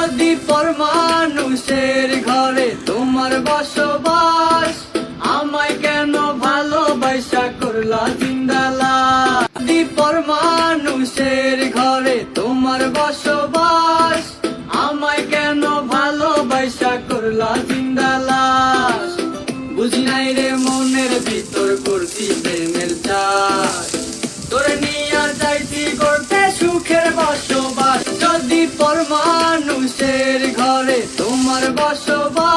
যদি পর মানুষের ঘরে তোমার বসবাস, আমায় কেন ভালোবাসা করলা জিন্দালাশ। যদি পর মানুষের ঘরে তোমার বসবাস, আমায় কেন ভালোবাসা করলা জিন্দালাশ। বুঝি নাই রে মনের ভিতর করছি প্রেমের চাষ, তোরে নিয়ে চাইছি করতে সুখের বসবাস। যদি পর মানুষের ঘরে তোমার বসবাস,